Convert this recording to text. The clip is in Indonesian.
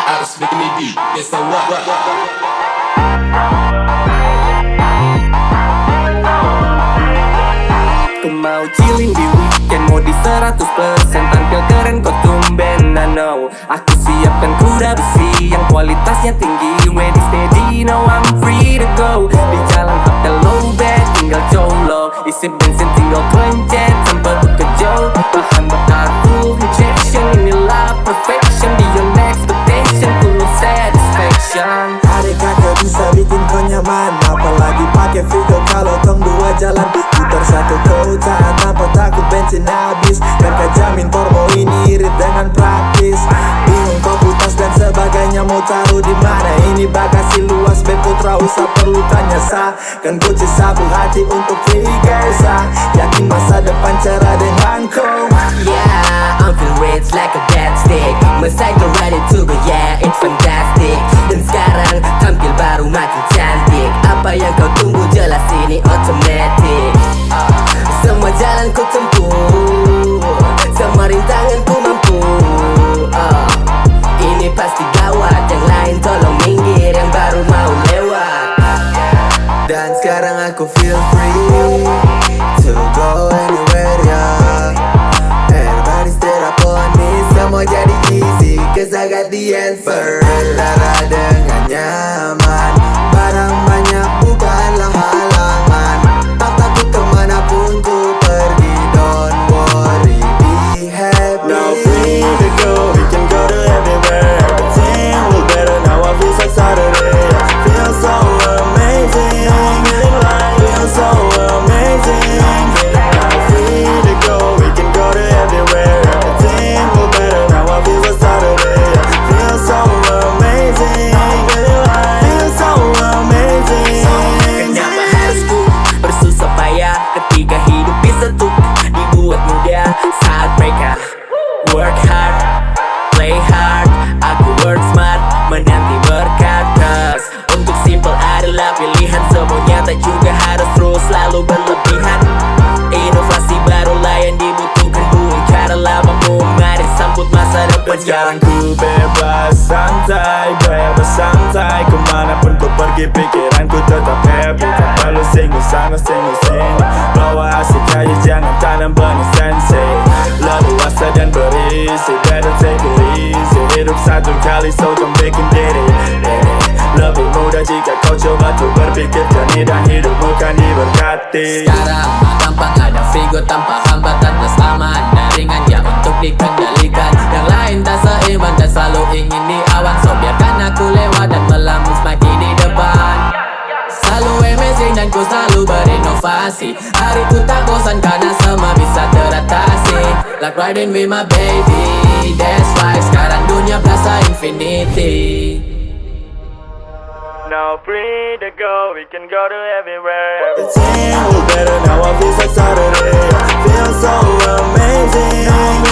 harus bikin ini biasa what. Ku mau chilling di weekend, modi 100% tampil keren kok tumben. I know aku siapkan kuda besi yang kualitasnya tinggi, ready steady, now I'm free to go. Di jalan hotel low bed, tinggal colo, isi bensin tinggal kencet sampai ke jauh. Bahan bakar full injection, inilah perfection beyond expectation, full of satisfaction. Adik kakak bisa bikin kau nyaman, apalagi pakai Freego kalau tong dua jalan. Putar satu kota tanpa takut bensin habis, kakak jamin turbo ini irit dengan praktis. Bingung kau putas dan sebagainya mau taruh di mana? Ini bagasi luas, beputra usah perlu tanya sah. Kan kunci sabu hati untuk Firjissie, yakin masa depan cerah dengan kau. Yeah, I'm feel rich like a dead stick, my cycle ready to go, yeah it's fantastic. Dan sekarang tampil baru makin cantik, apa yang kau tunggu jelas ini automatic. Semua jalan ku tempuh, semua rintangan ku mampu. Ini pasti gawat, yang lain tolong minggir, yang baru mau lewat. Dan sekarang aku feel free to go anywhere, yeah. Everybody stare up on me, semua jadi easy, cause I got the answer. Berlara dengan nyaman, barang banyak bukanlah halangan. Tak takut kemanapun ku pergi, don't worry, be happy. Now free to go, we can go to everywhere. Everything will better, now I feel so Saturday. Feel so amazing, feel so amazing. Now free to go, we can go to everywhere. Everything will better, now I feel so Saturday. Feel so amazing, feel so amazing. Kenapa harus ku bersusah payah ketika hidup bisa tuh dibuat mudah saat mereka work hard, play hard. Aku work smart, menanti berkat keras. Untuk simple adalah pilihan, semuanya tak juga harus terus selalu berlebihan. Inovasi barulah yang dibutuhkan, bukan cara lama. Mari sambut masa depan. Sekarangku bebas santai, kemanapun ku pergi pikiranku tetap happy. Tak perlu singgah sana singgah sini, bawa asik aja jangan tanam benih sensei. Leluasa dan berisi, better take it easy. Hidup satu kali, so don't bikin diri. Lebih mudah jika kau coba tuh berpikir jernih, dan hidupmu kan diberkati. Sekarang gampang ada Freego tanpa hambatan, plus aman dan ringan ya untuk dikendalikan. Yang lain tak seimbang dan selalu ingin diawan, so biarkan aku lewat dan melambung semakin di depan. Selalu amazing dan ku selalu berinovasi. Hariku tak bosan karena semua bisa teratasi. Like riding with my baby, that's why sekarang dunia berasa infinity. Now free to go, we can go to everywhere. Everything will better, now I feel so Saturday. Feel so amazing,